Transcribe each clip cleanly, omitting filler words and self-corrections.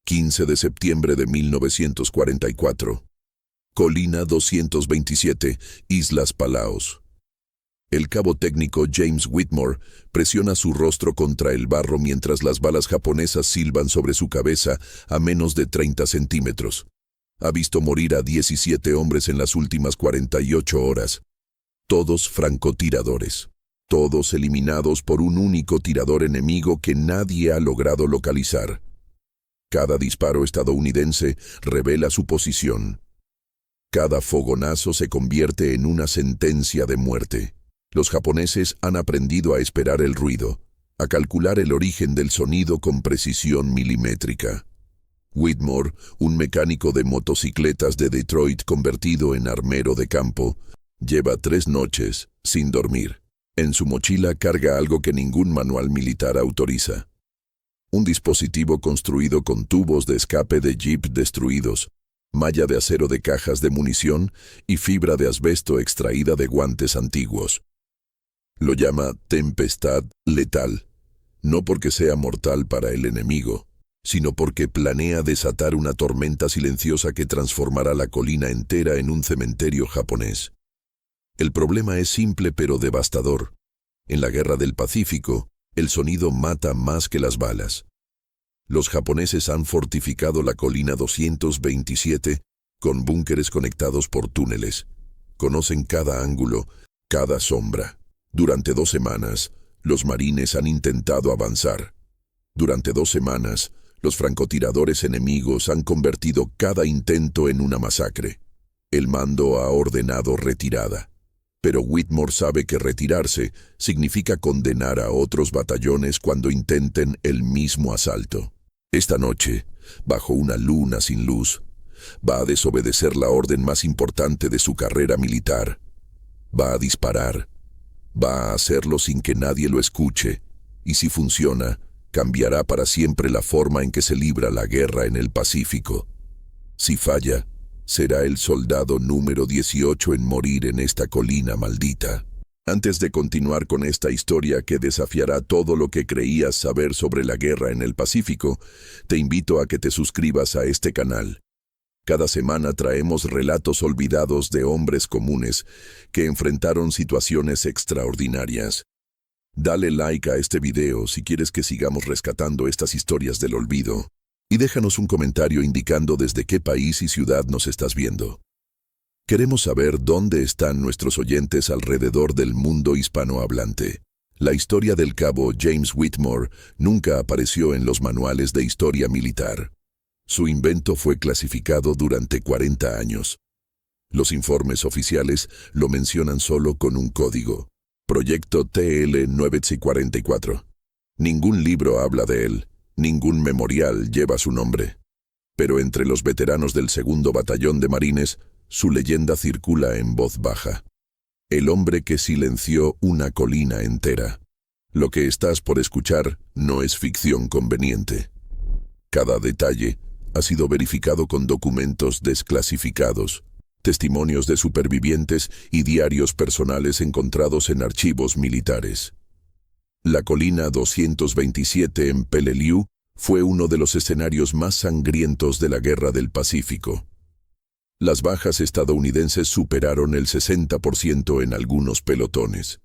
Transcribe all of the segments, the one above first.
15 de septiembre de 1944. Colina 227, Islas Palaos. El cabo técnico James Whitmore presiona su rostro contra el barro mientras las balas japonesas silban sobre su cabeza a menos de 30 centímetros. Ha visto morir a 17 hombres en las últimas 48 horas. Todos francotiradores. Todos eliminados por un único tirador enemigo que nadie ha logrado localizar. Cada disparo estadounidense revela su posición. Cada fogonazo se convierte en una sentencia de muerte. Los japoneses han aprendido a esperar el ruido, a calcular el origen del sonido con precisión milimétrica. Whitmore, un mecánico de motocicletas de Detroit convertido en armero de campo, lleva 3 noches sin dormir. En su mochila carga algo que ningún manual militar autoriza. Un dispositivo construido con tubos de escape de jeep destruidos, malla de acero de cajas de munición y fibra de asbesto extraída de guantes antiguos. Lo llama tempestad letal, no porque sea mortal para el enemigo, sino porque planea desatar una tormenta silenciosa que transformará la colina entera en un cementerio japonés. El problema es simple pero devastador. En la Guerra del Pacífico, el sonido mata más que las balas. Los japoneses han fortificado la colina 227 con búnkeres conectados por túneles. Conocen cada ángulo, cada sombra. Durante 2 semanas, los marines han intentado avanzar. Durante 2 semanas, los francotiradores enemigos han convertido cada intento en una masacre. El mando ha ordenado retirada. Pero Whitmore sabe que retirarse significa condenar a otros batallones cuando intenten el mismo asalto. Esta noche, bajo una luna sin luz, va a desobedecer la orden más importante de su carrera militar. Va a disparar. Va a hacerlo sin que nadie lo escuche, y si funciona, cambiará para siempre la forma en que se libra la guerra en el Pacífico. Si falla, será el soldado número 18 en morir en esta colina maldita. Antes de continuar con esta historia que desafiará todo lo que creías saber sobre la guerra en el Pacífico, te invito a que te suscribas a este canal. Cada semana traemos relatos olvidados de hombres comunes que enfrentaron situaciones extraordinarias. Dale like a este video si quieres que sigamos rescatando estas historias del olvido. Y déjanos un comentario indicando desde qué país y ciudad nos estás viendo. Queremos saber dónde están nuestros oyentes alrededor del mundo hispanohablante. La historia del cabo James Whitmore nunca apareció en los manuales de historia militar. Su invento fue clasificado durante 40 años. Los informes oficiales lo mencionan solo con un código. Proyecto TL944. Ningún libro habla de él. Ningún memorial lleva su nombre. Pero entre los veteranos del 2º Batallón de Marines, su leyenda circula en voz baja. El hombre que silenció una colina entera. Lo que estás por escuchar no es ficción conveniente. Cada detalle ha sido verificado con documentos desclasificados, testimonios de supervivientes y diarios personales encontrados en archivos militares. La colina 227 en Peleliu fue uno de los escenarios más sangrientos de la Guerra del Pacífico. Las bajas estadounidenses superaron el 60% en algunos pelotones.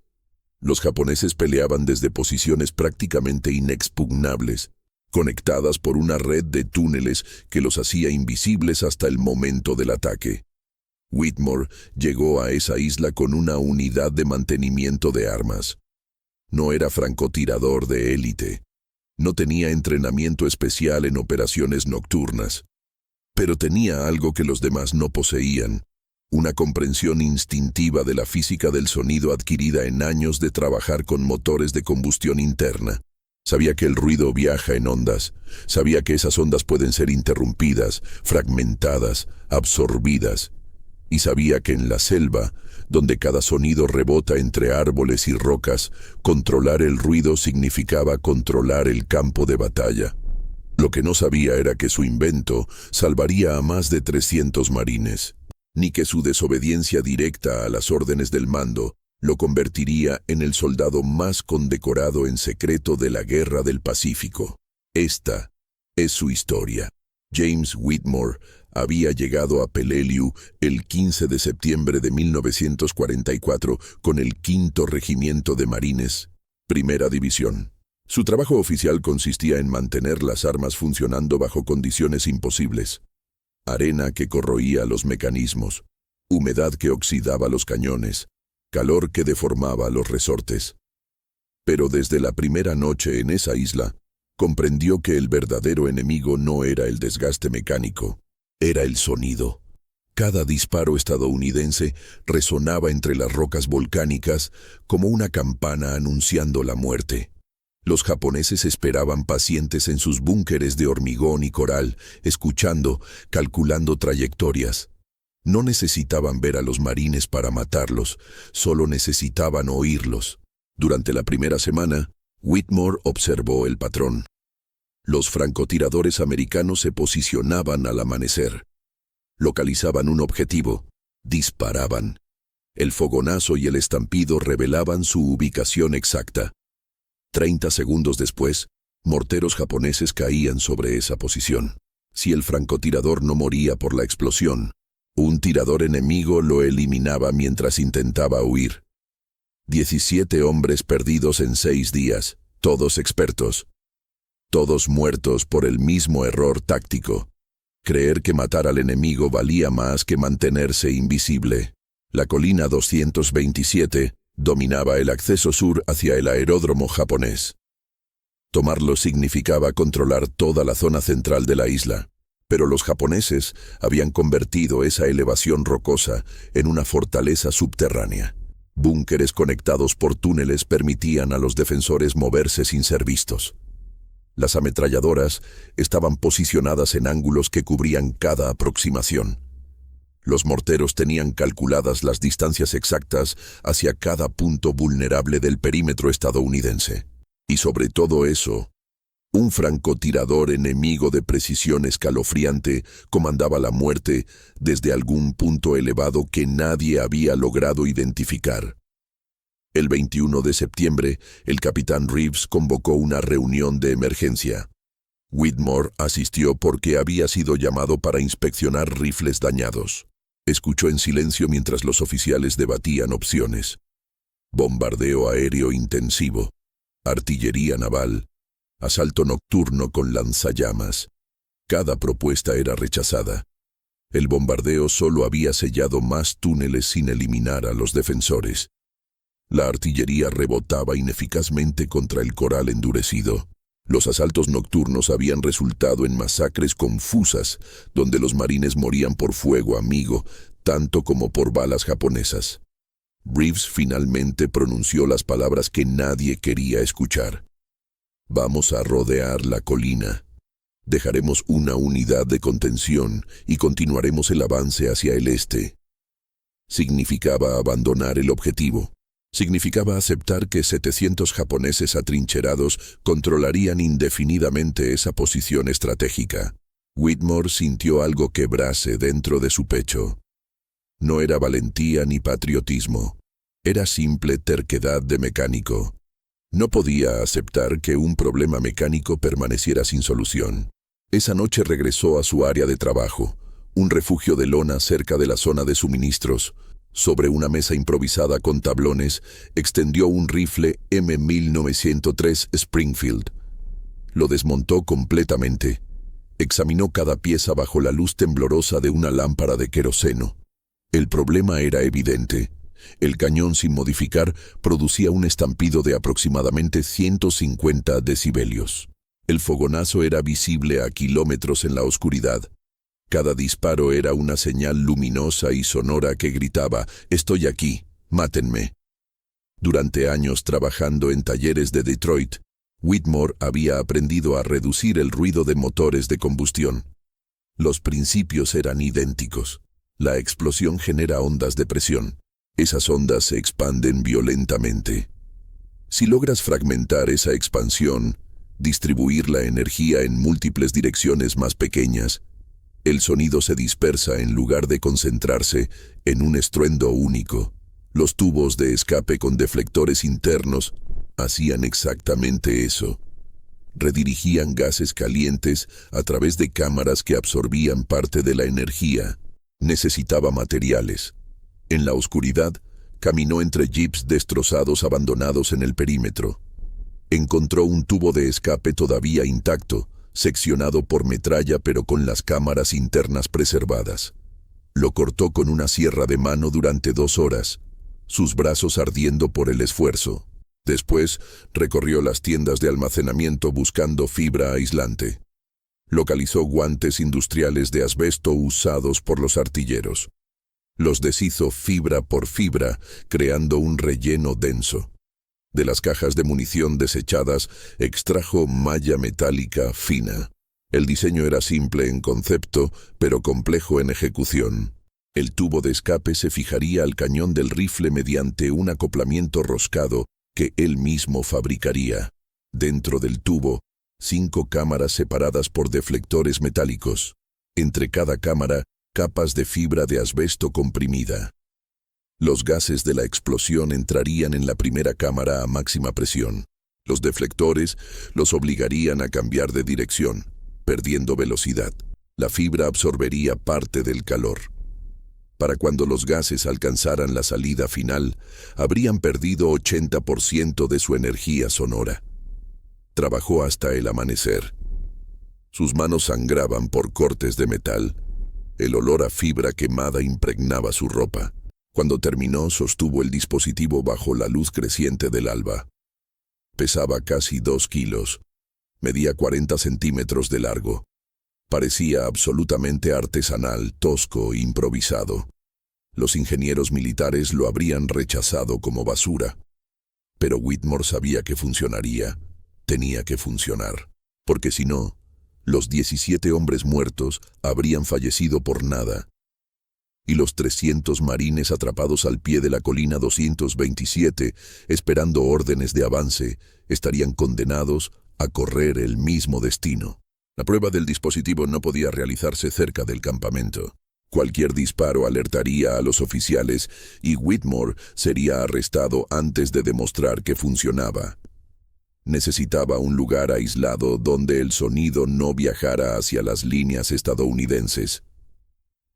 Los japoneses peleaban desde posiciones prácticamente inexpugnables, conectadas por una red de túneles que los hacía invisibles hasta el momento del ataque. Whitmore llegó a esa isla con una unidad de mantenimiento de armas. No era francotirador de élite. No tenía entrenamiento especial en operaciones nocturnas. Pero tenía algo que los demás no poseían, una comprensión instintiva de la física del sonido adquirida en años de trabajar con motores de combustión interna. Sabía que el ruido viaja en ondas, sabía que esas ondas pueden ser interrumpidas, fragmentadas, absorbidas, y sabía que en la selva, donde cada sonido rebota entre árboles y rocas, controlar el ruido significaba controlar el campo de batalla. Lo que no sabía era que su invento salvaría a más de 300 marines, ni que su desobediencia directa a las órdenes del mando lo convertiría en el soldado más condecorado en secreto de la Guerra del Pacífico. Esta es su historia. James Whitmore había llegado a Peleliu el 15 de septiembre de 1944 con el 5º Regimiento de Marines, Primera División. Su trabajo oficial consistía en mantener las armas funcionando bajo condiciones imposibles. Arena que corroía los mecanismos, humedad que oxidaba los cañones, calor que deformaba los resortes. Pero desde la primera noche en esa isla, comprendió que el verdadero enemigo no era el desgaste mecánico, era el sonido. Cada disparo estadounidense resonaba entre las rocas volcánicas como una campana anunciando la muerte. Los japoneses esperaban pacientes en sus búnkeres de hormigón y coral, escuchando, calculando trayectorias. No necesitaban ver a los marines para matarlos, solo necesitaban oírlos. Durante la primera semana, Whitmore observó el patrón. Los francotiradores americanos se posicionaban al amanecer. Localizaban un objetivo, disparaban. El fogonazo y el estampido revelaban su ubicación exacta. 30 segundos después, morteros japoneses caían sobre esa posición. Si el francotirador no moría por la explosión, un tirador enemigo lo eliminaba mientras intentaba huir. 17 hombres perdidos en 6 días, todos expertos. Todos muertos por el mismo error táctico. Creer que matar al enemigo valía más que mantenerse invisible. La colina 227 dominaba el acceso sur hacia el aeródromo japonés. Tomarlo significaba controlar toda la zona central de la isla, pero los japoneses habían convertido esa elevación rocosa en una fortaleza subterránea. Búnkeres conectados por túneles permitían a los defensores moverse sin ser vistos. Las ametralladoras estaban posicionadas en ángulos que cubrían cada aproximación. Los morteros tenían calculadas las distancias exactas hacia cada punto vulnerable del perímetro estadounidense. Y sobre todo eso, un francotirador enemigo de precisión escalofriante comandaba la muerte desde algún punto elevado que nadie había logrado identificar. El 21 de septiembre, el capitán Reeves convocó una reunión de emergencia. Whitmore asistió porque había sido llamado para inspeccionar rifles dañados. Escuchó en silencio mientras los oficiales debatían opciones. Bombardeo aéreo intensivo, artillería naval, asalto nocturno con lanzallamas. Cada propuesta era rechazada. El bombardeo solo había sellado más túneles sin eliminar a los defensores. La artillería rebotaba ineficazmente contra el coral endurecido. Los asaltos nocturnos habían resultado en masacres confusas, donde los marines morían por fuego amigo, tanto como por balas japonesas. Reeves finalmente pronunció las palabras que nadie quería escuchar. Vamos a rodear la colina. Dejaremos una unidad de contención y continuaremos el avance hacia el este. Significaba abandonar el objetivo. Significaba aceptar que 700 japoneses atrincherados controlarían indefinidamente esa posición estratégica. Whitmore sintió algo quebrarse dentro de su pecho. No era valentía ni patriotismo. Era simple terquedad de mecánico. No podía aceptar que un problema mecánico permaneciera sin solución. Esa noche regresó a su área de trabajo, un refugio de lona cerca de la zona de suministros. Sobre una mesa improvisada con tablones, extendió un rifle M1903 Springfield. Lo desmontó completamente. Examinó cada pieza bajo la luz temblorosa de una lámpara de queroseno. El problema era evidente. El cañón, sin modificar, producía un estampido de aproximadamente 150 decibelios. El fogonazo era visible a kilómetros en la oscuridad. Cada disparo era una señal luminosa y sonora que gritaba, «Estoy aquí, mátenme». Durante años trabajando en talleres de Detroit, Whitmore había aprendido a reducir el ruido de motores de combustión. Los principios eran idénticos. La explosión genera ondas de presión. Esas ondas se expanden violentamente. Si logras fragmentar esa expansión, distribuir la energía en múltiples direcciones más pequeñas, el sonido se dispersa en lugar de concentrarse en un estruendo único. Los tubos de escape con deflectores internos hacían exactamente eso. Redirigían gases calientes a través de cámaras que absorbían parte de la energía. Necesitaba materiales. En la oscuridad, caminó entre jeeps destrozados abandonados en el perímetro. Encontró un tubo de escape todavía intacto, seccionado por metralla pero con las cámaras internas preservadas. Lo cortó con una sierra de mano durante 2 horas, sus brazos ardiendo por el esfuerzo. Después, recorrió las tiendas de almacenamiento buscando fibra aislante. Localizó guantes industriales de asbesto usados por los artilleros. Los deshizo fibra por fibra, creando un relleno denso. De las cajas de munición desechadas, extrajo malla metálica fina. El diseño era simple en concepto, pero complejo en ejecución. El tubo de escape se fijaría al cañón del rifle mediante un acoplamiento roscado que él mismo fabricaría. Dentro del tubo, 5 cámaras separadas por deflectores metálicos. Entre cada cámara, capas de fibra de asbesto comprimida. Los gases de la explosión entrarían en la primera cámara a máxima presión. Los deflectores los obligarían a cambiar de dirección, perdiendo velocidad. La fibra absorbería parte del calor. Para cuando los gases alcanzaran la salida final, habrían perdido 80% de su energía sonora. Trabajó hasta el amanecer. Sus manos sangraban por cortes de metal. El olor a fibra quemada impregnaba su ropa. Cuando terminó, sostuvo el dispositivo bajo la luz creciente del alba. Pesaba casi 2 kilos. Medía 40 centímetros de largo. Parecía absolutamente artesanal, tosco, improvisado. Los ingenieros militares lo habrían rechazado como basura. Pero Whitmore sabía que funcionaría. Tenía que funcionar. Porque si no, los 17 hombres muertos habrían fallecido por nada. Y los 300 marines atrapados al pie de la colina 227, esperando órdenes de avance, estarían condenados a correr el mismo destino. La prueba del dispositivo no podía realizarse cerca del campamento. Cualquier disparo alertaría a los oficiales y Whitmore sería arrestado antes de demostrar que funcionaba. Necesitaba un lugar aislado donde el sonido no viajara hacia las líneas estadounidenses.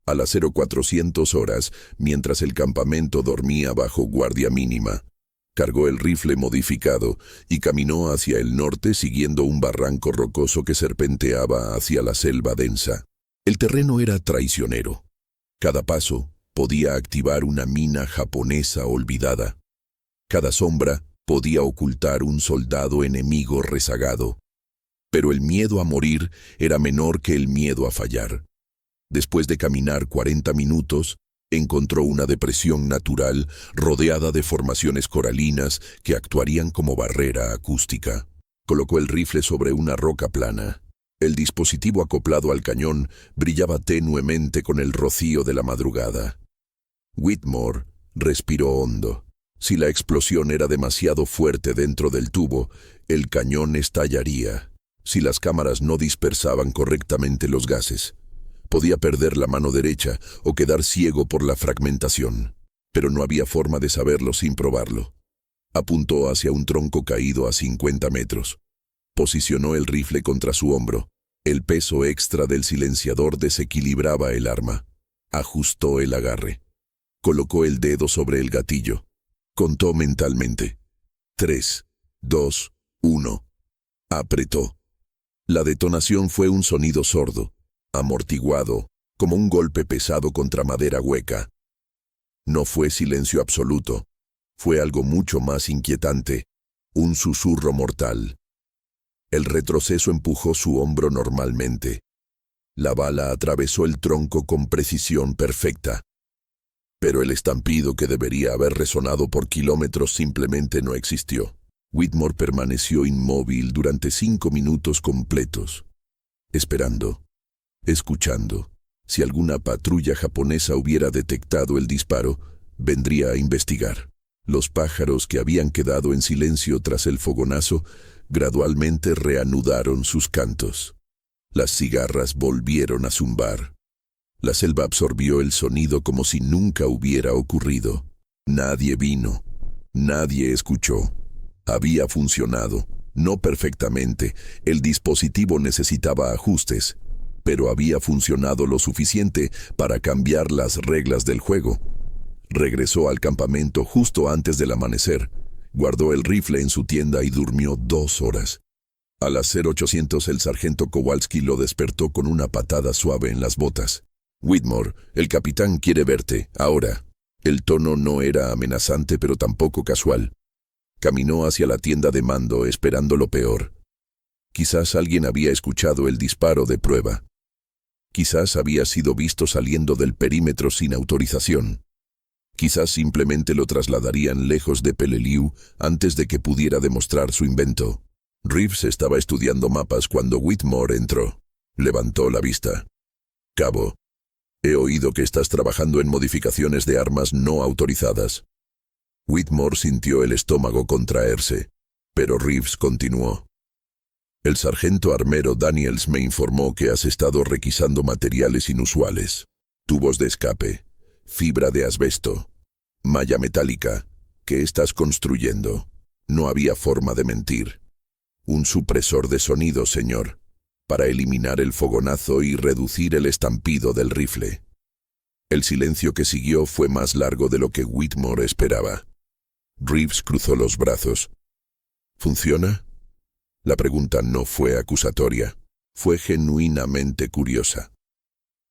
A las 0400 horas, mientras el campamento dormía bajo guardia mínima, cargó el rifle modificado y caminó hacia el norte siguiendo un barranco rocoso que serpenteaba hacia la selva densa. El terreno era traicionero. Cada paso podía activar una mina japonesa olvidada. Cada sombra podía ocultar un soldado enemigo rezagado. Pero el miedo a morir era menor que el miedo a fallar. Después de caminar 40 minutos, encontró una depresión natural rodeada de formaciones coralinas que actuarían como barrera acústica. Colocó el rifle sobre una roca plana. El dispositivo acoplado al cañón brillaba tenuemente con el rocío de la madrugada. Whitmore respiró hondo. Si la explosión era demasiado fuerte dentro del tubo, el cañón estallaría. Si las cámaras no dispersaban correctamente los gases, podía perder la mano derecha o quedar ciego por la fragmentación. Pero no había forma de saberlo sin probarlo. Apuntó hacia un tronco caído a 50 metros. Posicionó el rifle contra su hombro. El peso extra del silenciador desequilibraba el arma. Ajustó el agarre. Colocó el dedo sobre el gatillo. Contó mentalmente. 3, 2, 1. Apretó. La detonación fue un sonido sordo, amortiguado, como un golpe pesado contra madera hueca. No fue silencio absoluto. Fue algo mucho más inquietante. Un susurro mortal. El retroceso empujó su hombro normalmente. La bala atravesó el tronco con precisión perfecta. Pero el estampido que debería haber resonado por kilómetros simplemente no existió. Whitmore permaneció inmóvil durante 5 minutos completos, esperando, escuchando. Si alguna patrulla japonesa hubiera detectado el disparo, vendría a investigar. Los pájaros que habían quedado en silencio tras el fogonazo gradualmente reanudaron sus cantos. Las cigarras volvieron a zumbar. La selva absorbió el sonido como si nunca hubiera ocurrido. Nadie vino. Nadie escuchó. Había funcionado. No perfectamente, el dispositivo necesitaba ajustes, pero había funcionado lo suficiente para cambiar las reglas del juego. Regresó al campamento justo antes del amanecer, guardó el rifle en su tienda y durmió 2 horas. A las 0800 el sargento Kowalski lo despertó con una patada suave en las botas. «Whitmore, el capitán quiere verte, ahora». El tono no era amenazante, pero tampoco casual. Caminó hacia la tienda de mando, esperando lo peor. Quizás alguien había escuchado el disparo de prueba. Quizás había sido visto saliendo del perímetro sin autorización. Quizás simplemente lo trasladarían lejos de Peleliu antes de que pudiera demostrar su invento. Reeves estaba estudiando mapas cuando Whitmore entró. Levantó la vista. «Cabo, he oído que estás trabajando en modificaciones de armas no autorizadas». Whitmore sintió el estómago contraerse, pero Reeves continuó. «El sargento armero Daniels me informó que has estado requisando materiales inusuales. Tubos de escape, fibra de asbesto, malla metálica. ¿Qué estás construyendo?» No había forma de mentir. «Un supresor de sonido, señor, para eliminar el fogonazo y reducir el estampido del rifle». El silencio que siguió fue más largo de lo que Whitmore esperaba. Reeves cruzó los brazos. «¿Funciona?» La pregunta no fue acusatoria, fue genuinamente curiosa.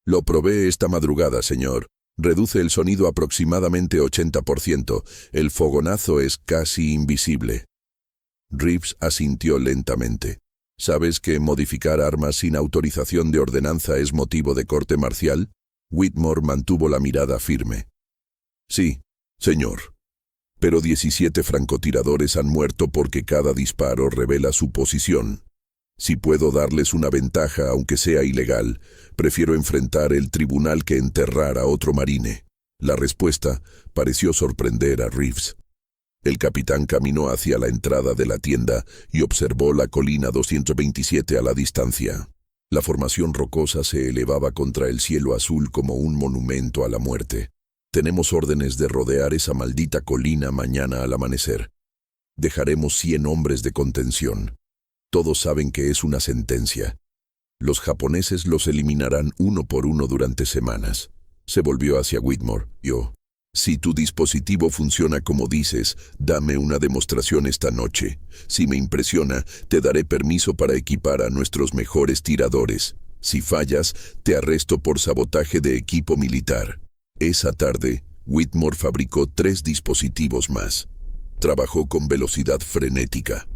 «Lo probé esta madrugada, señor. Reduce el sonido aproximadamente 80%. El fogonazo es casi invisible». Reeves asintió lentamente. «¿Sabes que modificar armas sin autorización de ordenanza es motivo de corte marcial?» Whitmore mantuvo la mirada firme. «Sí, señor. Pero 17 francotiradores han muerto porque cada disparo revela su posición. Si puedo darles una ventaja, aunque sea ilegal, prefiero enfrentar el tribunal que enterrar a otro marine». La respuesta pareció sorprender a Reeves. El capitán caminó hacia la entrada de la tienda y observó la colina 227 a la distancia. La formación rocosa se elevaba contra el cielo azul como un monumento a la muerte. «Tenemos órdenes de rodear esa maldita colina mañana al amanecer. Dejaremos 100 hombres de contención. Todos saben que es una sentencia. Los japoneses los eliminarán uno por uno durante semanas». Se volvió hacia Whitmore. «Si tu dispositivo funciona como dices, dame una demostración esta noche. Si me impresiona, te daré permiso para equipar a nuestros mejores tiradores. Si fallas, te arresto por sabotaje de equipo militar». Esa tarde, Whitmore fabricó 3 dispositivos más. Trabajó con velocidad frenética.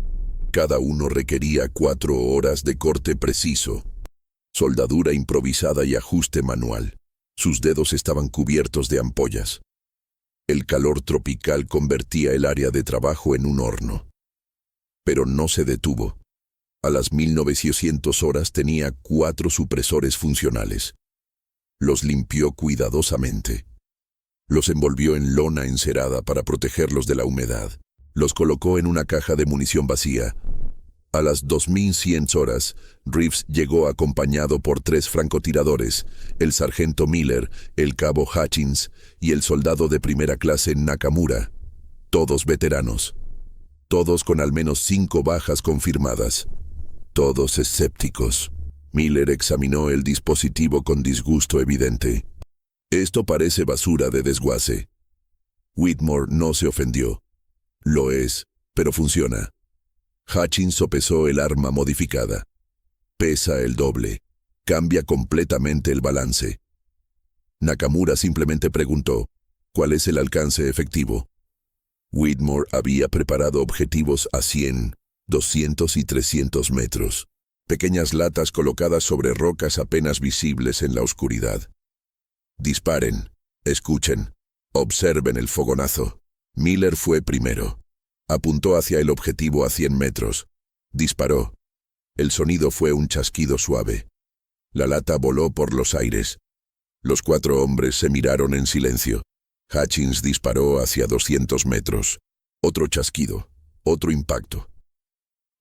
Cada uno requería 4 horas de corte preciso, soldadura improvisada y ajuste manual. Sus dedos estaban cubiertos de ampollas. El calor tropical convertía el área de trabajo en un horno. Pero no se detuvo. A las 1900 horas tenía 4 supresores funcionales. Los limpió cuidadosamente. Los envolvió en lona encerada para protegerlos de la humedad. Los colocó en una caja de munición vacía. A las 2100 horas, Reeves llegó acompañado por 3 francotiradores, el sargento Miller, el cabo Hutchins y el soldado de primera clase Nakamura. Todos veteranos. Todos con al menos 5 bajas confirmadas. Todos escépticos. Miller examinó el dispositivo con disgusto evidente. «Esto parece basura de desguace». Whitmore no se ofendió. «Lo es, pero funciona». Hutchins sopesó el arma modificada. «Pesa el doble. Cambia completamente el balance». Nakamura simplemente preguntó, «¿Cuál es el alcance efectivo?». Whitmore había preparado objetivos a 100, 200 y 300 metros. Pequeñas latas colocadas sobre rocas apenas visibles en la oscuridad. «Disparen, escuchen, observen el fogonazo». Miller fue primero. Apuntó hacia el objetivo a 100 metros. Disparó. El sonido fue un chasquido suave. La lata voló por los aires. Los 4 hombres se miraron en silencio. Hutchins disparó hacia 200 metros. Otro chasquido, otro impacto.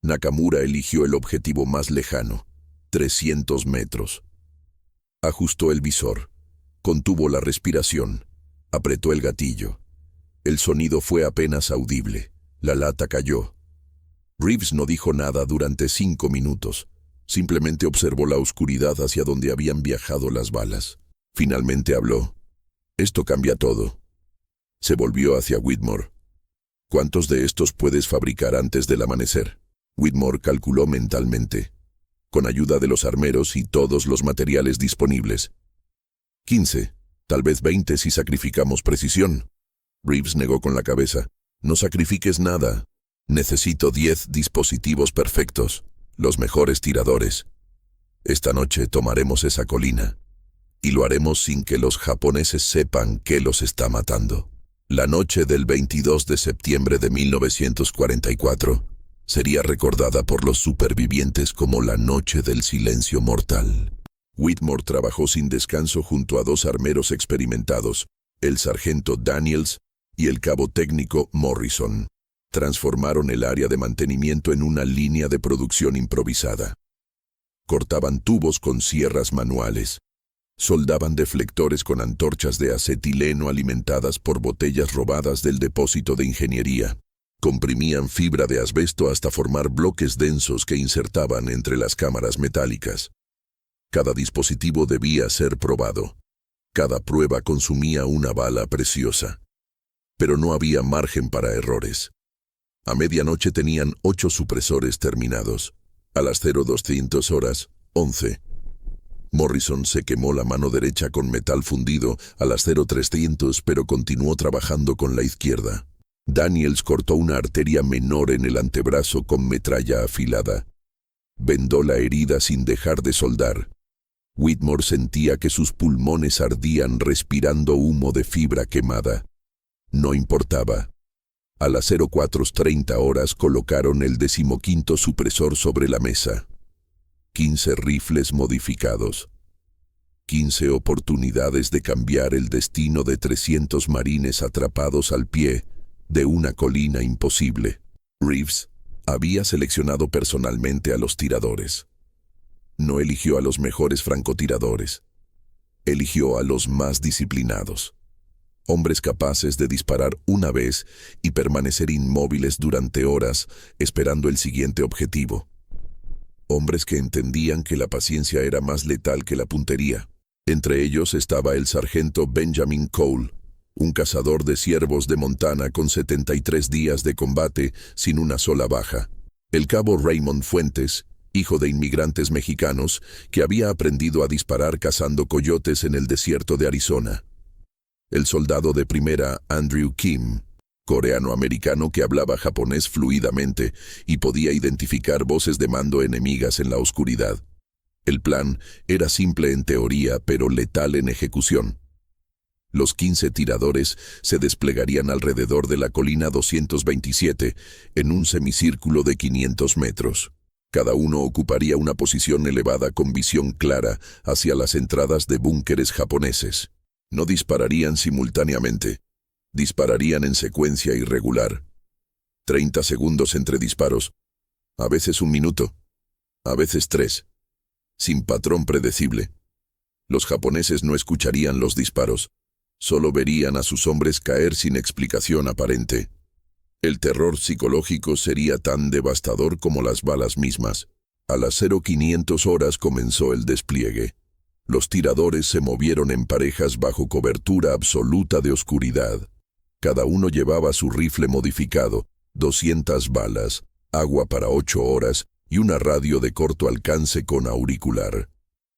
Nakamura eligió el objetivo más lejano, 300 metros. Ajustó el visor, contuvo la respiración, apretó el gatillo. El sonido fue apenas audible. La lata cayó. Reeves no dijo nada durante 5 minutos. Simplemente observó la oscuridad hacia donde habían viajado las balas. Finalmente habló. Esto cambia todo. Se volvió hacia Whitmore. ¿Cuántos de estos puedes fabricar antes del amanecer? Whitmore calculó mentalmente. Con ayuda de los armeros y todos los materiales disponibles. 15, tal vez 20 si sacrificamos precisión. Reeves negó con la cabeza. No sacrifiques nada. Necesito 10 dispositivos perfectos, los mejores tiradores. Esta noche tomaremos esa colina. Y lo haremos sin que los japoneses sepan qué los está matando. La noche del 22 de septiembre de 1944 sería recordada por los supervivientes como la noche del silencio mortal. Whitmore trabajó sin descanso junto a 2 armeros experimentados, el sargento Daniels y el cabo técnico Morrison. Transformaron el área de mantenimiento en una línea de producción improvisada. Cortaban tubos con sierras manuales. Soldaban deflectores con antorchas de acetileno alimentadas por botellas robadas del depósito de ingeniería. Comprimían fibra de asbesto hasta formar bloques densos que insertaban entre las cámaras metálicas. Cada dispositivo debía ser probado. Cada prueba consumía una bala preciosa. Pero no había margen para errores. A medianoche tenían 8 supresores terminados. A las 0200 horas, 11. Morrison se quemó la mano derecha con metal fundido a las 0300, pero continuó trabajando con la izquierda. Daniels cortó una arteria menor en el antebrazo con metralla afilada. Vendó la herida sin dejar de soldar. Whitmore sentía que sus pulmones ardían respirando humo de fibra quemada. No importaba. A las 04:30 horas colocaron el 15º supresor sobre la mesa. 15 rifles modificados. 15 oportunidades de cambiar el destino de 300 marines atrapados al pie de una colina imposible. Reeves había seleccionado personalmente a los tiradores. No eligió a los mejores francotiradores. Eligió a los más disciplinados. Hombres capaces de disparar una vez y permanecer inmóviles durante horas esperando el siguiente objetivo. Hombres que entendían que la paciencia era más letal que la puntería. Entre ellos estaba el sargento Benjamin Cole, un cazador de ciervos de Montana con 73 días de combate sin una sola baja. El cabo Raymond Fuentes, hijo de inmigrantes mexicanos, que había aprendido a disparar cazando coyotes en el desierto de Arizona. El soldado de primera Andrew Kim, coreano-americano que hablaba japonés fluidamente y podía identificar voces de mando enemigas en la oscuridad. El plan era simple en teoría, pero letal en ejecución. Los 15 tiradores se desplegarían alrededor de la colina 227, en un semicírculo de 500 metros. Cada uno ocuparía una posición elevada con visión clara hacia las entradas de búnkeres japoneses. No dispararían simultáneamente. Dispararían en secuencia irregular. 30 segundos entre disparos. A veces 1 minuto. A veces 3. Sin patrón predecible. Los japoneses no escucharían los disparos. Solo verían a sus hombres caer sin explicación aparente. El terror psicológico sería tan devastador como las balas mismas. A las 0500 horas comenzó el despliegue. Los tiradores se movieron en parejas bajo cobertura absoluta de oscuridad. Cada uno llevaba su rifle modificado, 200 balas, agua para 8 horas y una radio de corto alcance con auricular.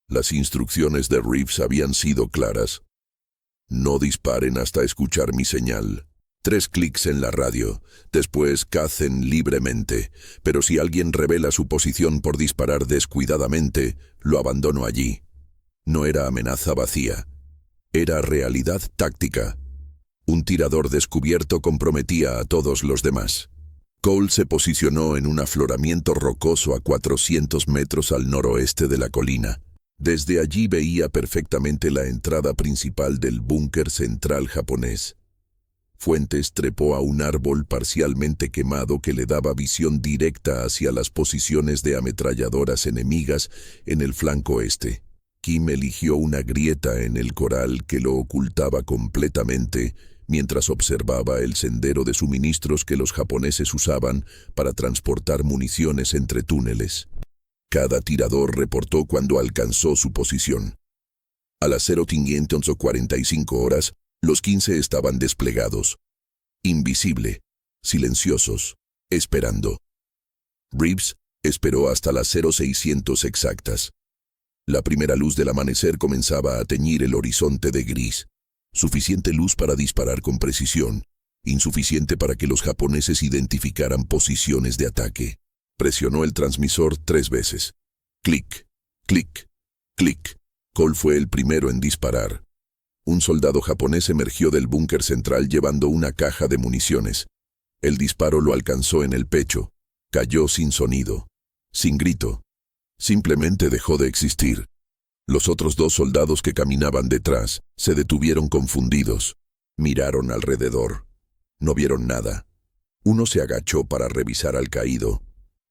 Las instrucciones de Reeves habían sido claras. No disparen hasta escuchar mi señal. 3 clics en la radio, después cacen libremente, pero si alguien revela su posición por disparar descuidadamente, lo abandono allí. No era amenaza vacía. Era realidad táctica. Un tirador descubierto comprometía a todos los demás. Cole se posicionó en un afloramiento rocoso a 400 metros al noroeste de la colina. Desde allí veía perfectamente la entrada principal del búnker central japonés. Fuentes trepó a un árbol parcialmente quemado que le daba visión directa hacia las posiciones de ametralladoras enemigas en el flanco este. Kim eligió una grieta en el coral que lo ocultaba completamente mientras observaba el sendero de suministros que los japoneses usaban para transportar municiones entre túneles. Cada tirador reportó cuando alcanzó su posición. A las 05:45 horas, los 15 estaban desplegados. Invisible, silenciosos, esperando. Reeves esperó hasta las 0600 exactas. La primera luz del amanecer comenzaba a teñir el horizonte de gris. Suficiente luz para disparar con precisión, insuficiente para que los japoneses identificaran posiciones de ataque. Presionó el transmisor 3 veces. Clic, clic, clic. Cole fue el primero en disparar. Un soldado japonés emergió del búnker central llevando una caja de municiones. El disparo lo alcanzó en el pecho. Cayó sin sonido, sin grito. Simplemente dejó de existir. Los otros 2 soldados que caminaban detrás se detuvieron confundidos. Miraron alrededor. No vieron nada. Uno se agachó para revisar al caído.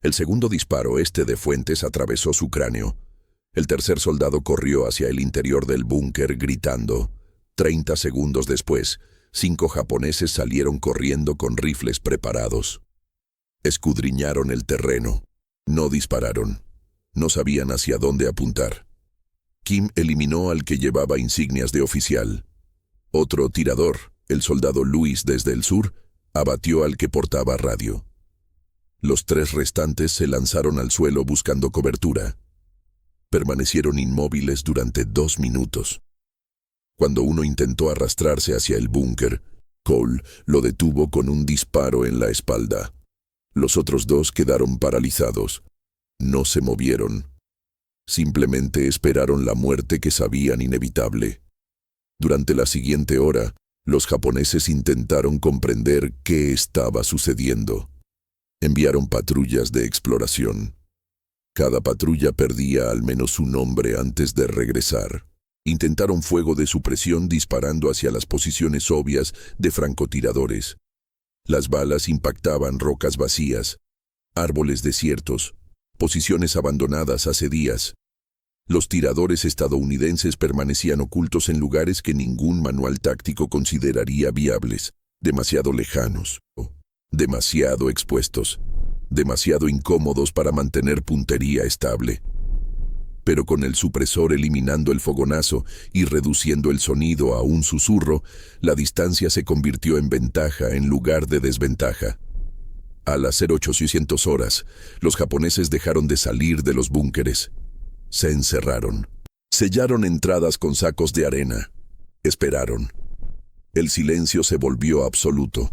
El segundo disparo, de Fuentes, atravesó su cráneo. El tercer soldado corrió hacia el interior del búnker gritando. 30 segundos después, 5 japoneses salieron corriendo con rifles preparados. Escudriñaron el terreno. No dispararon. No sabían hacia dónde apuntar. Kim eliminó al que llevaba insignias de oficial. Otro tirador, el soldado Luis desde el sur, abatió al que portaba radio. Los 3 restantes se lanzaron al suelo buscando cobertura. Permanecieron inmóviles durante 2 minutos. Cuando uno intentó arrastrarse hacia el búnker, Cole lo detuvo con un disparo en la espalda. Los otros 2 quedaron paralizados. No se movieron. Simplemente esperaron la muerte que sabían inevitable. Durante la siguiente hora, los japoneses intentaron comprender qué estaba sucediendo. Enviaron patrullas de exploración. Cada patrulla perdía al menos un hombre antes de regresar. Intentaron fuego de supresión disparando hacia las posiciones obvias de francotiradores. Las balas impactaban rocas vacías, árboles desiertos, posiciones abandonadas hace días. Los tiradores estadounidenses permanecían ocultos en lugares que ningún manual táctico consideraría viables, demasiado lejanos, demasiado expuestos, demasiado incómodos para mantener puntería estable. Pero con el supresor eliminando el fogonazo y reduciendo el sonido a un susurro, la distancia se convirtió en ventaja en lugar de desventaja. A las 0800 horas, los japoneses dejaron de salir de los búnkeres. Se encerraron. Sellaron entradas con sacos de arena. Esperaron. El silencio se volvió absoluto.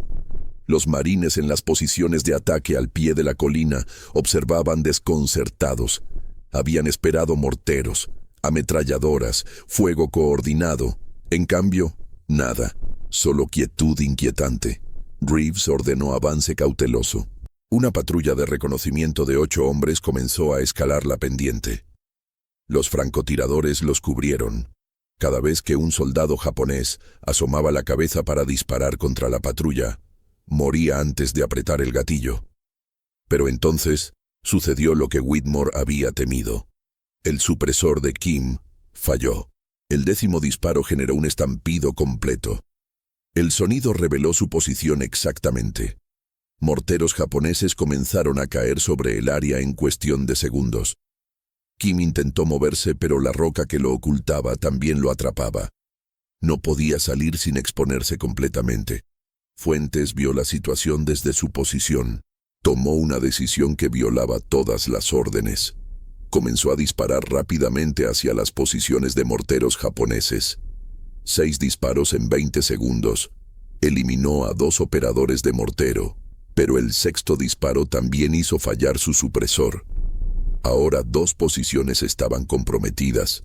Los marines en las posiciones de ataque al pie de la colina observaban desconcertados. Habían esperado morteros, ametralladoras, fuego coordinado. En cambio, nada. Solo quietud inquietante. Reeves ordenó avance cauteloso. Una patrulla de reconocimiento de 8 hombres comenzó a escalar la pendiente. Los francotiradores los cubrieron. Cada vez que un soldado japonés asomaba la cabeza para disparar contra la patrulla, moría antes de apretar el gatillo. Pero entonces sucedió lo que Whitmore había temido. El supresor de Kim falló. El 10º disparo generó un estampido completo. El sonido reveló su posición exactamente. Morteros japoneses comenzaron a caer sobre el área en cuestión de segundos. Kim intentó moverse, pero la roca que lo ocultaba también lo atrapaba. No podía salir sin exponerse completamente. Fuentes vio la situación desde su posición. Tomó una decisión que violaba todas las órdenes. Comenzó a disparar rápidamente hacia las posiciones de morteros japoneses. 6 disparos en 20 segundos. Eliminó a 2 operadores de mortero, pero el 6º disparo también hizo fallar su supresor. Ahora 2 posiciones estaban comprometidas.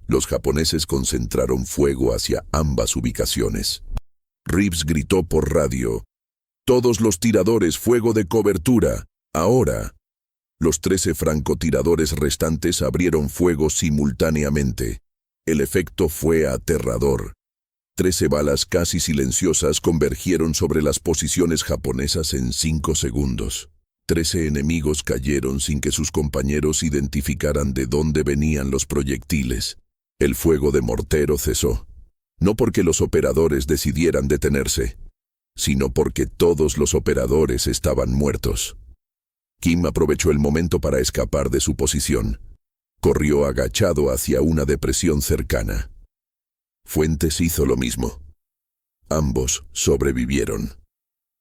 Los japoneses concentraron fuego hacia ambas ubicaciones. Reeves gritó por radio: «Todos los tiradores, fuego de cobertura, ahora». Los 13 francotiradores restantes abrieron fuego simultáneamente. El efecto fue aterrador. 13 balas casi silenciosas convergieron sobre las posiciones japonesas en 5 segundos. 13 enemigos cayeron sin que sus compañeros identificaran de dónde venían los proyectiles. El fuego de mortero cesó. No porque los operadores decidieran detenerse, sino porque todos los operadores estaban muertos. Kim aprovechó el momento para escapar de su posición. Corrió agachado hacia una depresión cercana. Fuentes hizo lo mismo. Ambos sobrevivieron.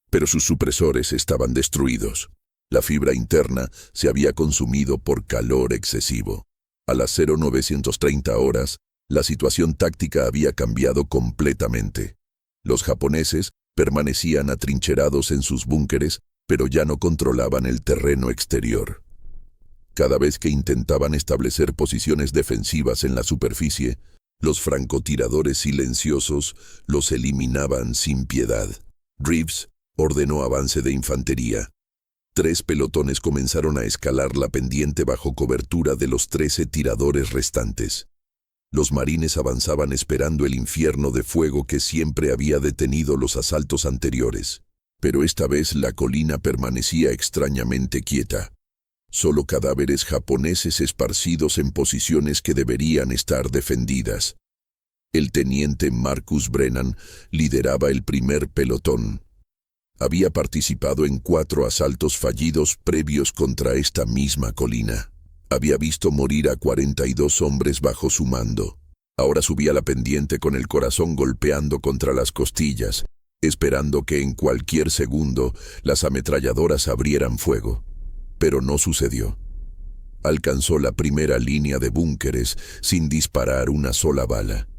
Pero sus supresores estaban destruidos. La fibra interna se había consumido por calor excesivo. A las 0930 horas, la situación táctica había cambiado completamente. Los japoneses permanecían atrincherados en sus búnkeres, pero ya no controlaban el terreno exterior. Cada vez que intentaban establecer posiciones defensivas en la superficie, los francotiradores silenciosos los eliminaban sin piedad. Reeves ordenó avance de infantería. 3 pelotones comenzaron a escalar la pendiente bajo cobertura de los 13 tiradores restantes. Los marines avanzaban esperando el infierno de fuego que siempre había detenido los asaltos anteriores. Pero esta vez la colina permanecía extrañamente quieta. Solo cadáveres japoneses esparcidos en posiciones que deberían estar defendidas. El teniente Marcus Brennan lideraba el primer pelotón. Había participado en 4 asaltos fallidos previos contra esta misma colina. Había visto morir a 42 hombres bajo su mando. Ahora subía la pendiente con el corazón golpeando contra las costillas, esperando que en cualquier segundo las ametralladoras abrieran fuego. Pero no sucedió. Alcanzó la primera línea de búnkeres sin disparar una sola bala.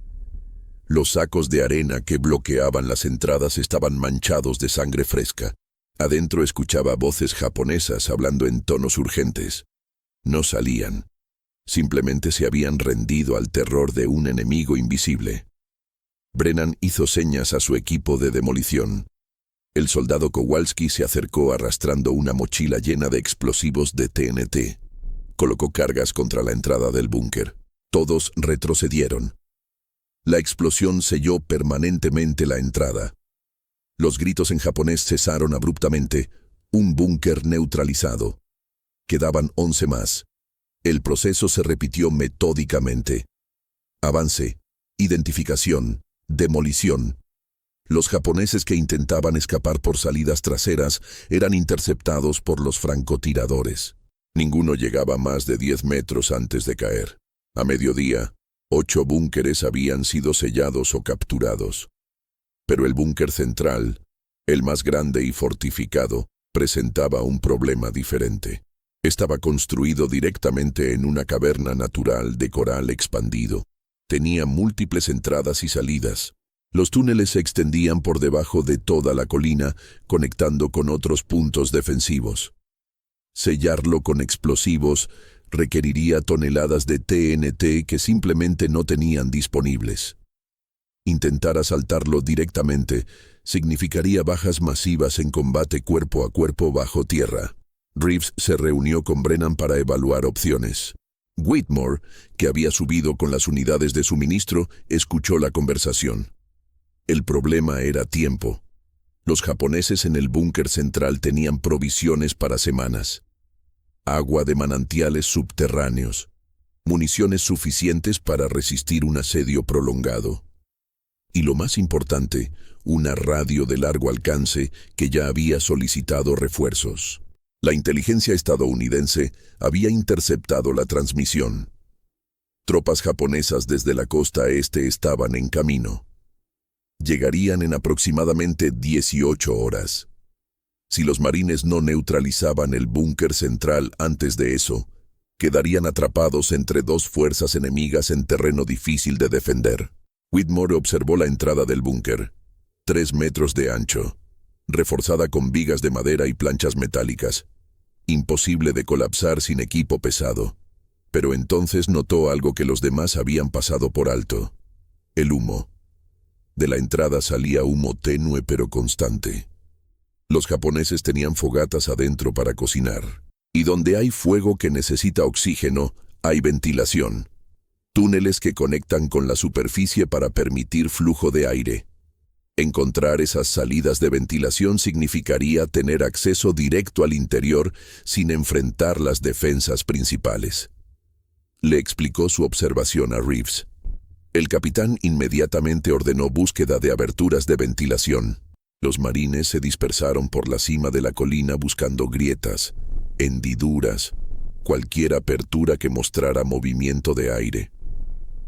Los sacos de arena que bloqueaban las entradas estaban manchados de sangre fresca. Adentro escuchaba voces japonesas hablando en tonos urgentes. No salían. Simplemente se habían rendido al terror de un enemigo invisible. Brennan hizo señas a su equipo de demolición. El soldado Kowalski se acercó arrastrando una mochila llena de explosivos de TNT. Colocó cargas contra la entrada del búnker. Todos retrocedieron. La explosión selló permanentemente la entrada. Los gritos en japonés cesaron abruptamente. Un búnker neutralizado. Quedaban 11 más. El proceso se repitió metódicamente. Avance, identificación, demolición. Los japoneses que intentaban escapar por salidas traseras eran interceptados por los francotiradores. Ninguno llegaba a más de 10 metros antes de caer. A mediodía, 8 búnkeres habían sido sellados o capturados. Pero el búnker central, el más grande y fortificado, presentaba un problema diferente. Estaba construido directamente en una caverna natural de coral expandido. Tenía múltiples entradas y salidas. Los túneles se extendían por debajo de toda la colina, conectando con otros puntos defensivos. Sellarlo con explosivos requeriría toneladas de TNT que simplemente no tenían disponibles. Intentar asaltarlo directamente significaría bajas masivas en combate cuerpo a cuerpo bajo tierra. Reeves se reunió con Brennan para evaluar opciones. Whitmore, que había subido con las unidades de suministro, escuchó la conversación. El problema era tiempo. Los japoneses en el búnker central tenían provisiones para semanas. Agua de manantiales subterráneos. Municiones suficientes para resistir un asedio prolongado. Y lo más importante, una radio de largo alcance que ya había solicitado refuerzos. La inteligencia estadounidense había interceptado la transmisión. Tropas japonesas desde la costa este estaban en camino. Llegarían en aproximadamente 18 horas. Si los marines no neutralizaban el búnker central antes de eso, quedarían atrapados entre 2 fuerzas enemigas en terreno difícil de defender. Whitmore observó la entrada del búnker, 3 metros de ancho, reforzada con vigas de madera y planchas metálicas. Imposible de colapsar sin equipo pesado. Pero entonces notó algo que los demás habían pasado por alto. El humo. De la entrada salía humo tenue pero constante. Los japoneses tenían fogatas adentro para cocinar. Y donde hay fuego que necesita oxígeno, hay ventilación. Túneles que conectan con la superficie para permitir flujo de aire. Encontrar esas salidas de ventilación significaría tener acceso directo al interior sin enfrentar las defensas principales. Le explicó su observación a Reeves. El capitán inmediatamente ordenó búsqueda de aberturas de ventilación. Los marines se dispersaron por la cima de la colina buscando grietas, hendiduras, cualquier apertura que mostrara movimiento de aire.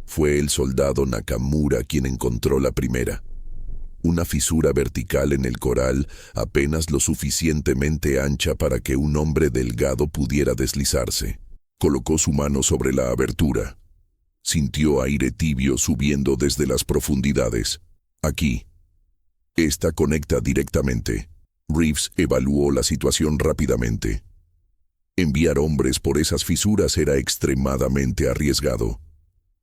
Fue el soldado Nakamura quien encontró la primera. Una fisura vertical en el coral apenas lo suficientemente ancha para que un hombre delgado pudiera deslizarse. Colocó su mano sobre la abertura. Sintió aire tibio subiendo desde las profundidades. Aquí. Esta conecta directamente. Reeves evaluó la situación rápidamente. Enviar hombres por esas fisuras era extremadamente arriesgado.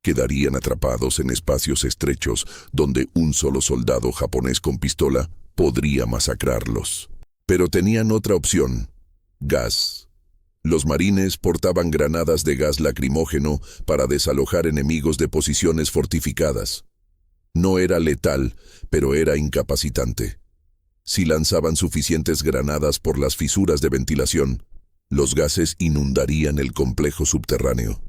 Quedarían atrapados en espacios estrechos donde un solo soldado japonés con pistola podría masacrarlos. Pero tenían otra opción: gas. Los marines portaban granadas de gas lacrimógeno para desalojar enemigos de posiciones fortificadas. No era letal, pero era incapacitante. Si lanzaban suficientes granadas por las fisuras de ventilación, los gases inundarían el complejo subterráneo.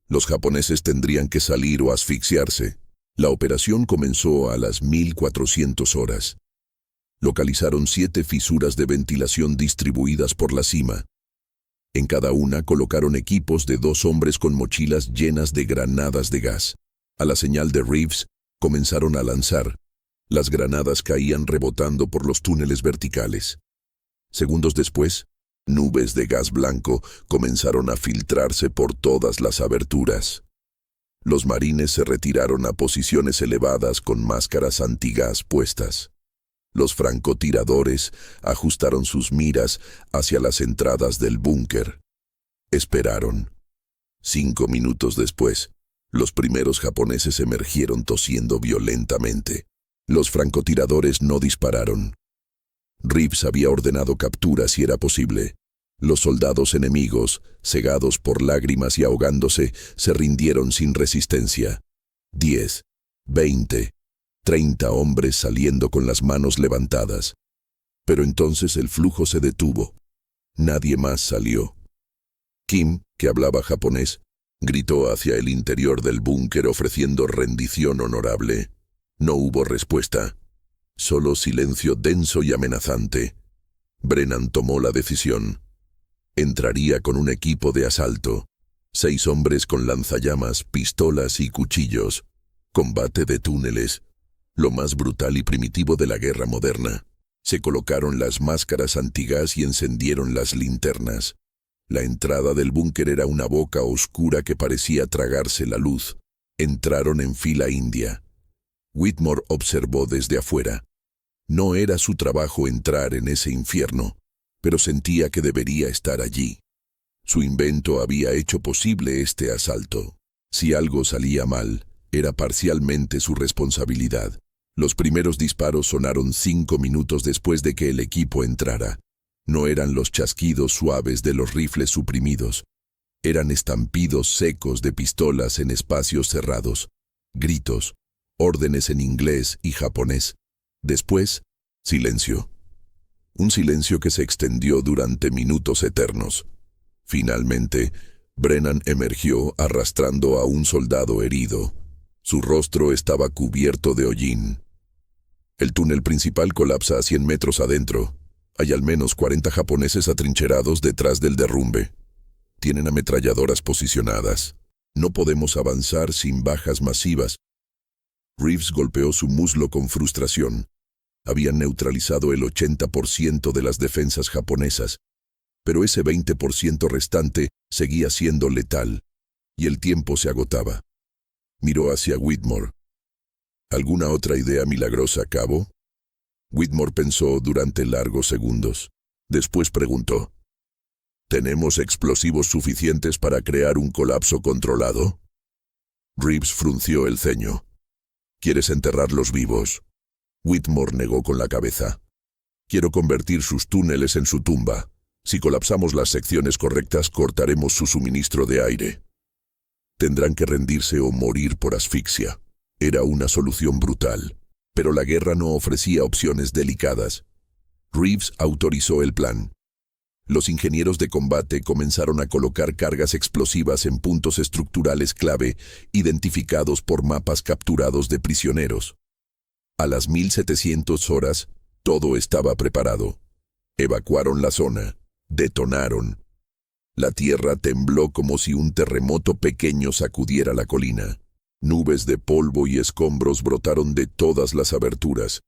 Los japoneses tendrían que salir o asfixiarse. La operación comenzó a las 1400 horas. Localizaron 7 fisuras de ventilación distribuidas por la cima. En cada una colocaron equipos de 2 hombres con mochilas llenas de granadas de gas. A la señal de Reeves, comenzaron a lanzar. Las granadas caían rebotando por los túneles verticales. Segundos después, nubes de gas blanco comenzaron a filtrarse por todas las aberturas. Los marines se retiraron a posiciones elevadas con máscaras antigás puestas. Los francotiradores ajustaron sus miras hacia las entradas del búnker. Esperaron. 5 minutos después, los primeros japoneses emergieron tosiendo violentamente. Los francotiradores no dispararon. Reeves había ordenado captura si era posible. Los soldados enemigos, cegados por lágrimas y ahogándose, se rindieron sin resistencia. 10, 20, 30 hombres saliendo con las manos levantadas. Pero entonces el flujo se detuvo. Nadie más salió. Kim, que hablaba japonés, gritó hacia el interior del búnker ofreciendo rendición honorable. No hubo respuesta. Solo silencio denso y amenazante. Brennan tomó la decisión. Entraría con un equipo de asalto. 6 hombres con lanzallamas, pistolas y cuchillos. Combate de túneles. Lo más brutal y primitivo de la guerra moderna. Se colocaron las máscaras antigas y encendieron las linternas. La entrada del búnker era una boca oscura que parecía tragarse la luz. Entraron en fila india. Whitmore observó desde afuera. No era su trabajo entrar en ese infierno, pero sentía que debería estar allí. Su invento había hecho posible este asalto. Si algo salía mal, era parcialmente su responsabilidad. Los primeros disparos sonaron 5 minutos después de que el equipo entrara. No eran los chasquidos suaves de los rifles suprimidos. Eran estampidos secos de pistolas en espacios cerrados. Gritos, órdenes en inglés y japonés. Después, silencio. Un silencio que se extendió durante minutos eternos. Finalmente, Brennan emergió arrastrando a un soldado herido. Su rostro estaba cubierto de hollín. El túnel principal colapsa a 100 metros adentro. Hay al menos 40 japoneses atrincherados detrás del derrumbe. Tienen ametralladoras posicionadas. No podemos avanzar sin bajas masivas. Reeves golpeó su muslo con frustración. Habían neutralizado el 80% de las defensas japonesas, pero ese 20% restante seguía siendo letal, y el tiempo se agotaba. Miró hacia Whitmore. ¿Alguna otra idea milagrosa, cabo? Whitmore pensó durante largos segundos. Después preguntó: ¿tenemos explosivos suficientes para crear un colapso controlado? Reeves frunció el ceño. ¿Quieres enterrarlos vivos? Whitmore negó con la cabeza. Quiero convertir sus túneles en su tumba. Si colapsamos las secciones correctas, cortaremos su suministro de aire. Tendrán que rendirse o morir por asfixia. Era una solución brutal, pero la guerra no ofrecía opciones delicadas. Reeves autorizó el plan. Los ingenieros de combate comenzaron a colocar cargas explosivas en puntos estructurales clave, identificados por mapas capturados de prisioneros. A las 1700 horas, todo estaba preparado. Evacuaron la zona. Detonaron. La tierra tembló como si un terremoto pequeño sacudiera la colina. Nubes de polvo y escombros brotaron de todas las aberturas.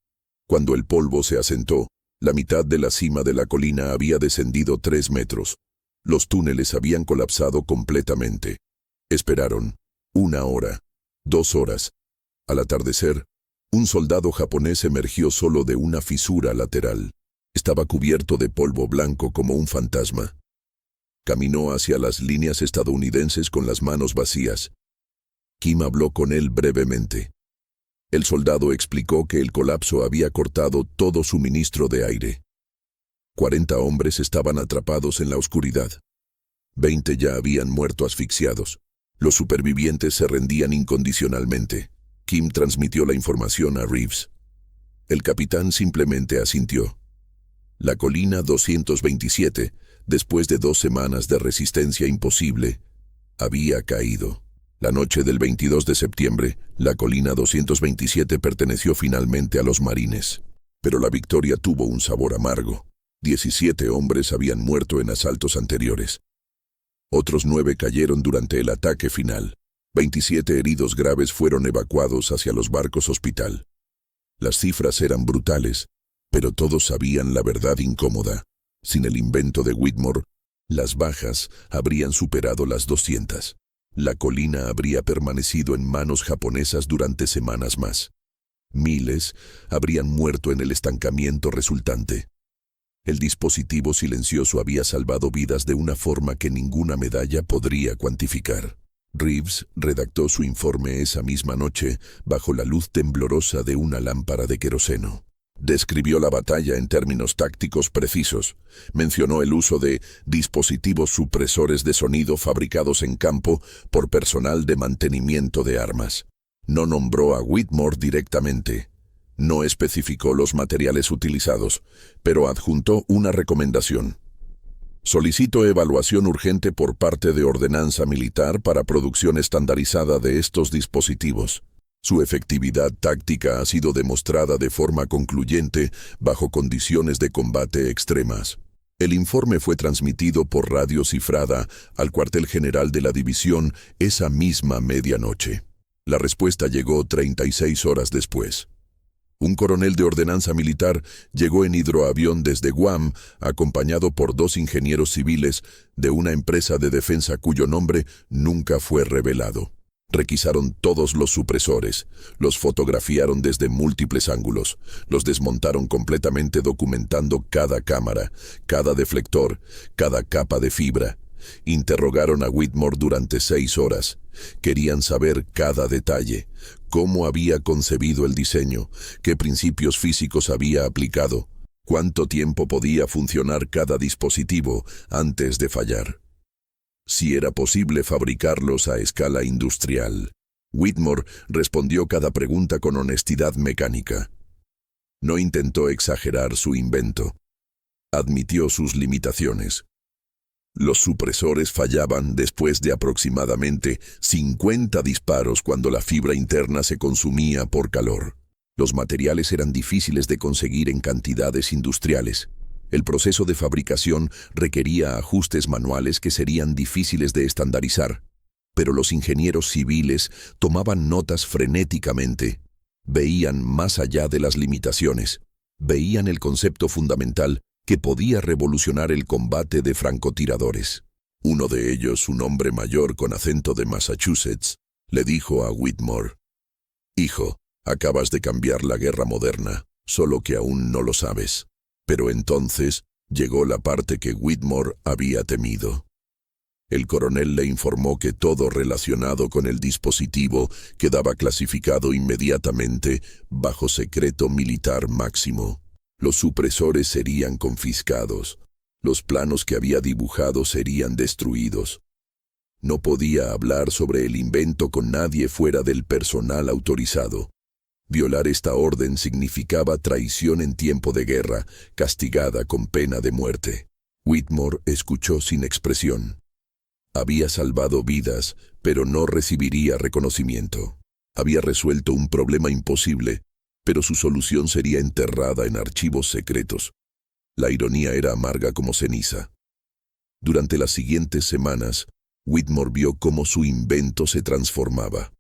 Cuando el polvo se asentó, la mitad de la cima de la colina había descendido 3 metros. Los túneles habían colapsado completamente. Esperaron. 1 hora. 2 horas. Al atardecer, un soldado japonés emergió solo de una fisura lateral. Estaba cubierto de polvo blanco como un fantasma. Caminó hacia las líneas estadounidenses con las manos vacías. Kim habló con él brevemente. El soldado explicó que el colapso había cortado todo suministro de aire. 40 hombres estaban atrapados en la oscuridad. 20 ya habían muerto asfixiados. Los supervivientes se rendían incondicionalmente. Kim transmitió la información a Reeves. El capitán simplemente asintió. La colina 227, después de 2 semanas de resistencia imposible, había caído. La noche del 22 de septiembre, la colina 227 perteneció finalmente a los marines. Pero la victoria tuvo un sabor amargo. 17 hombres habían muerto en asaltos anteriores. Otros 9 cayeron durante el ataque final. 27 heridos graves fueron evacuados hacia los barcos hospital. Las cifras eran brutales, pero todos sabían la verdad incómoda. Sin el invento de Whitmore, las bajas habrían superado las 200. La colina habría permanecido en manos japonesas durante semanas más. Miles habrían muerto en el estancamiento resultante. El dispositivo silencioso había salvado vidas de una forma que ninguna medalla podría cuantificar. Reeves redactó su informe esa misma noche bajo la luz temblorosa de una lámpara de queroseno. Describió la batalla en términos tácticos precisos. Mencionó el uso de dispositivos supresores de sonido fabricados en campo por personal de mantenimiento de armas. No nombró a Whitmore directamente. No especificó los materiales utilizados, pero adjuntó una recomendación. Solicito evaluación urgente por parte de Ordenanza Militar para producción estandarizada de estos dispositivos. Su efectividad táctica ha sido demostrada de forma concluyente bajo condiciones de combate extremas. El informe fue transmitido por radio cifrada al cuartel general de la división esa misma medianoche. La respuesta llegó 36 horas después. Un coronel de ordenanza militar llegó en hidroavión desde Guam, acompañado por 2 ingenieros civiles de una empresa de defensa cuyo nombre nunca fue revelado. Requisaron todos los supresores, los fotografiaron desde múltiples ángulos, los desmontaron completamente documentando cada cámara, cada deflector, cada capa de fibra. Interrogaron a Whitmore durante 6 horas. Querían saber cada detalle, cómo había concebido el diseño, qué principios físicos había aplicado, cuánto tiempo podía funcionar cada dispositivo antes de fallar. Si era posible fabricarlos a escala industrial. Whitmore respondió cada pregunta con honestidad mecánica. No intentó exagerar su invento. Admitió sus limitaciones. Los supresores fallaban después de aproximadamente 50 disparos cuando la fibra interna se consumía por calor. Los materiales eran difíciles de conseguir en cantidades industriales. El proceso de fabricación requería ajustes manuales que serían difíciles de estandarizar, pero los ingenieros civiles tomaban notas frenéticamente. Veían más allá de las limitaciones. Veían el concepto fundamental que podía revolucionar el combate de francotiradores. Uno de ellos, un hombre mayor con acento de Massachusetts, le dijo a Whitmore: «Hijo, acabas de cambiar la guerra moderna, solo que aún no lo sabes». Pero entonces llegó la parte que Whitmore había temido. El coronel le informó que todo relacionado con el dispositivo quedaba clasificado inmediatamente bajo secreto militar máximo. Los supresores serían confiscados. Los planos que había dibujado serían destruidos. No podía hablar sobre el invento con nadie fuera del personal autorizado. Violar esta orden significaba traición en tiempo de guerra, castigada con pena de muerte. Whitmore escuchó sin expresión. Había salvado vidas, pero no recibiría reconocimiento. Había resuelto un problema imposible, pero su solución sería enterrada en archivos secretos. La ironía era amarga como ceniza. Durante las siguientes semanas, Whitmore vio cómo su invento se transformaba.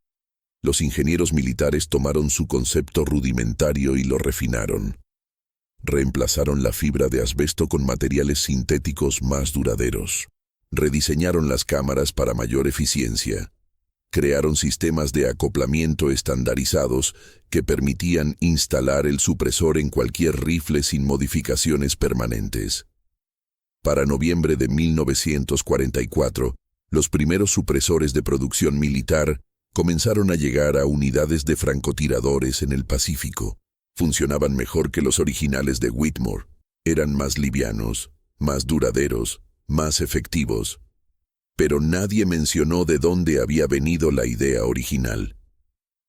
Los ingenieros militares tomaron su concepto rudimentario y lo refinaron. Reemplazaron la fibra de asbesto con materiales sintéticos más duraderos. Rediseñaron las cámaras para mayor eficiencia. Crearon sistemas de acoplamiento estandarizados que permitían instalar el supresor en cualquier rifle sin modificaciones permanentes. Para noviembre de 1944, los primeros supresores de producción militar comenzaron a llegar a unidades de francotiradores en el Pacífico. Funcionaban mejor que los originales de Whitmore. Eran más livianos, más duraderos, más efectivos. Pero nadie mencionó de dónde había venido la idea original.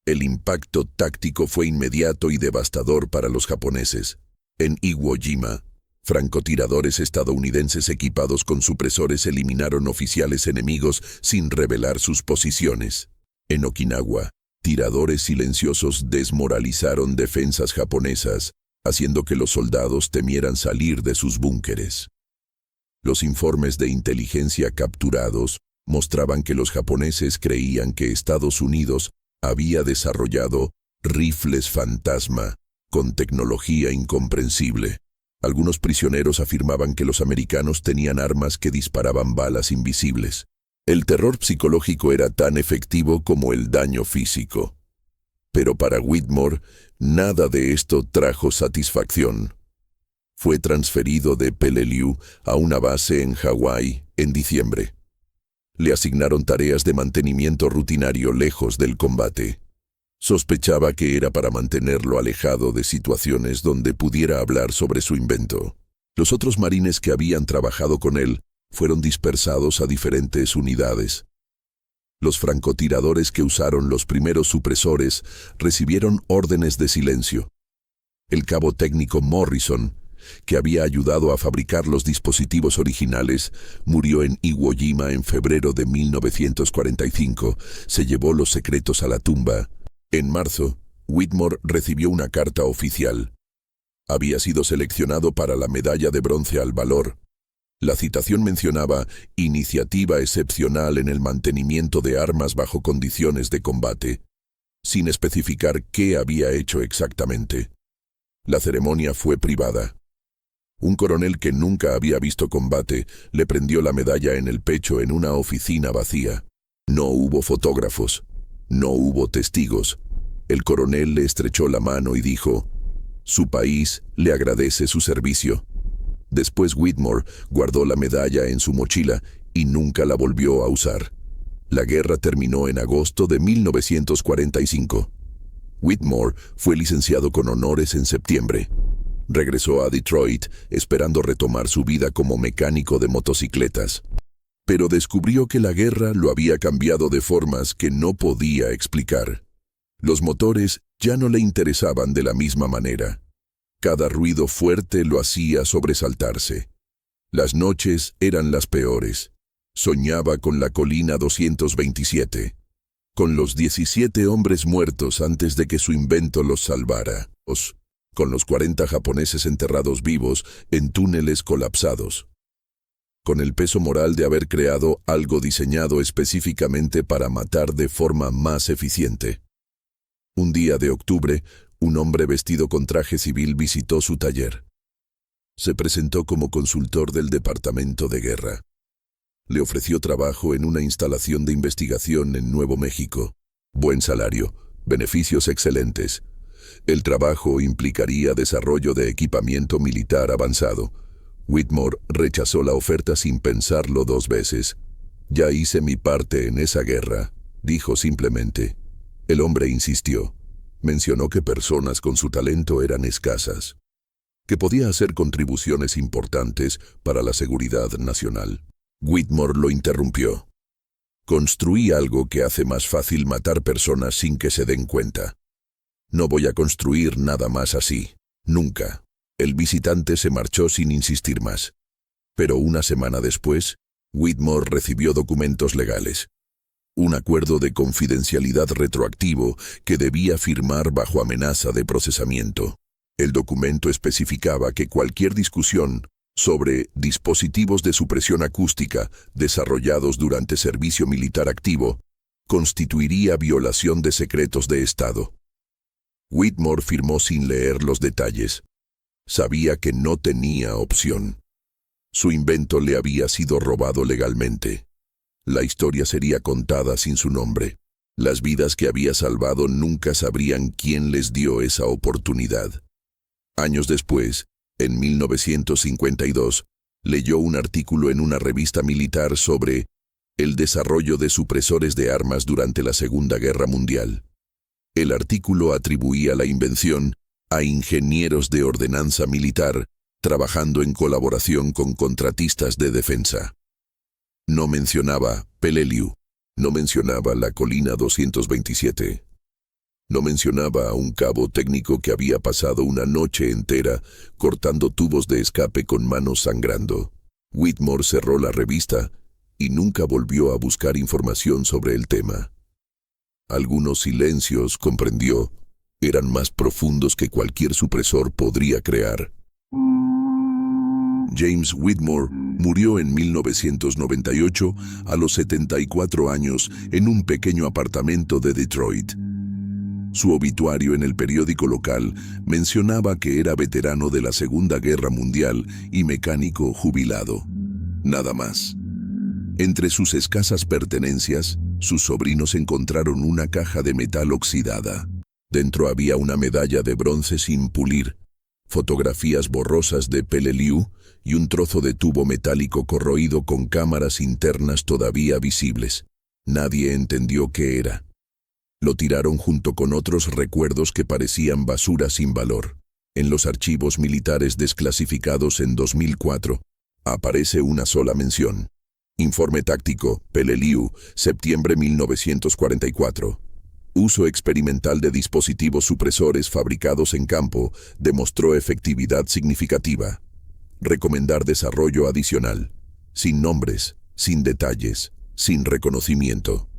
El impacto táctico fue inmediato y devastador para los japoneses. En Iwo Jima, francotiradores estadounidenses equipados con supresores eliminaron oficiales enemigos sin revelar sus posiciones. En Okinawa, tiradores silenciosos desmoralizaron defensas japonesas, haciendo que los soldados temieran salir de sus búnkeres. Los informes de inteligencia capturados mostraban que los japoneses creían que Estados Unidos había desarrollado rifles fantasma con tecnología incomprensible. Algunos prisioneros afirmaban que los americanos tenían armas que disparaban balas invisibles. El terror psicológico era tan efectivo como el daño físico. Pero para Whitmore, nada de esto trajo satisfacción. Fue transferido de Peleliu a una base en Hawái en diciembre. Le asignaron tareas de mantenimiento rutinario lejos del combate. Sospechaba que era para mantenerlo alejado de situaciones donde pudiera hablar sobre su invento. Los otros marines que habían trabajado con él fueron dispersados a diferentes unidades. Los francotiradores que usaron los primeros supresores recibieron órdenes de silencio. El cabo técnico Morrison, que había ayudado a fabricar los dispositivos originales, murió en Iwo Jima en febrero de 1945. Se llevó los secretos a la tumba. En marzo, Whitmore recibió una carta oficial. Había sido seleccionado para la medalla de bronce al valor. La citación mencionaba iniciativa excepcional en el mantenimiento de armas bajo condiciones de combate, sin especificar qué había hecho exactamente. La ceremonia fue privada. Un coronel que nunca había visto combate le prendió la medalla en el pecho en una oficina vacía. No hubo fotógrafos, no hubo testigos. El coronel le estrechó la mano y dijo: «Su país le agradece su servicio». Después Whitmore guardó la medalla en su mochila y nunca la volvió a usar. La guerra terminó en agosto de 1945. Whitmore fue licenciado con honores en septiembre. Regresó a Detroit esperando retomar su vida como mecánico de motocicletas. Pero descubrió que la guerra lo había cambiado de formas que no podía explicar. Los motores ya no le interesaban de la misma manera. Cada ruido fuerte lo hacía sobresaltarse. Las noches eran las peores. Soñaba con la colina 227, con los 17 hombres muertos antes de que su invento los salvara, con los 40 japoneses enterrados vivos en túneles colapsados, con el peso moral de haber creado algo diseñado específicamente para matar de forma más eficiente. Un día de octubre, un hombre vestido con traje civil visitó su taller. Se presentó como consultor del Departamento de Guerra. Le ofreció trabajo en una instalación de investigación en Nuevo México. Buen salario, beneficios excelentes. El trabajo implicaría desarrollo de equipamiento militar avanzado. Whitmore rechazó la oferta sin pensarlo 2 veces. «Ya hice mi parte en esa guerra», dijo simplemente. El hombre insistió. Mencionó que personas con su talento eran escasas, que podía hacer contribuciones importantes para la seguridad nacional. Whitmore lo interrumpió. «Construí algo que hace más fácil matar personas sin que se den cuenta. No voy a construir nada más así, nunca». El visitante se marchó sin insistir más. Pero una semana después, Whitmore recibió documentos legales. Un acuerdo de confidencialidad retroactivo que debía firmar bajo amenaza de procesamiento. El documento especificaba que cualquier discusión sobre dispositivos de supresión acústica desarrollados durante servicio militar activo constituiría violación de secretos de Estado. Whitmore firmó sin leer los detalles. Sabía que no tenía opción. Su invento le había sido robado legalmente. La historia sería contada sin su nombre. Las vidas que había salvado nunca sabrían quién les dio esa oportunidad. Años después, en 1952, leyó un artículo en una revista militar sobre el desarrollo de supresores de armas durante la Segunda Guerra Mundial. El artículo atribuía la invención a ingenieros de ordenanza militar trabajando en colaboración con contratistas de defensa. No mencionaba Peleliu, no mencionaba la Colina 227. No mencionaba a un cabo técnico que había pasado una noche entera cortando tubos de escape con manos sangrando. Whitmore cerró la revista y nunca volvió a buscar información sobre el tema. Algunos silencios, comprendió, eran más profundos que cualquier supresor podría crear. James Whitmore murió en 1998 a los 74 años en un pequeño apartamento de Detroit. Su obituario en el periódico local mencionaba que era veterano de la Segunda Guerra Mundial y mecánico jubilado. Nada más. Entre sus escasas pertenencias, sus sobrinos encontraron una caja de metal oxidada. Dentro había una medalla de bronce sin pulir, fotografías borrosas de Peleliu y un trozo de tubo metálico corroído con cámaras internas todavía visibles. Nadie entendió qué era. Lo tiraron junto con otros recuerdos que parecían basura sin valor. En los archivos militares desclasificados en 2004, aparece una sola mención. Informe táctico, Peleliu, septiembre 1944. Uso experimental de dispositivos supresores fabricados en campo demostró efectividad significativa. Recomendar desarrollo adicional. Sin nombres, sin detalles, sin reconocimiento.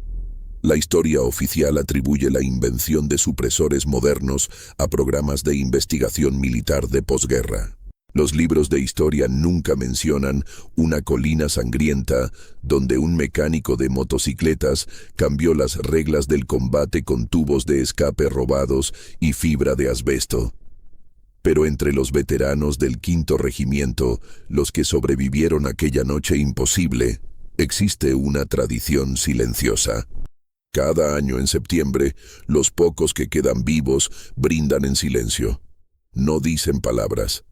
La historia oficial atribuye la invención de supresores modernos a programas de investigación militar de posguerra. Los libros de historia nunca mencionan una colina sangrienta donde un mecánico de motocicletas cambió las reglas del combate con tubos de escape robados y fibra de asbesto. Pero entre los veteranos del Quinto Regimiento, los que sobrevivieron aquella noche imposible, existe una tradición silenciosa. Cada año en septiembre, los pocos que quedan vivos brindan en silencio. No dicen palabras.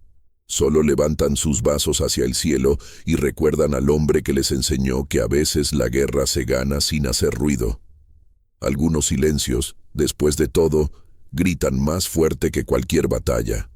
Solo levantan sus vasos hacia el cielo y recuerdan al hombre que les enseñó que a veces la guerra se gana sin hacer ruido. Algunos silencios, después de todo, gritan más fuerte que cualquier batalla.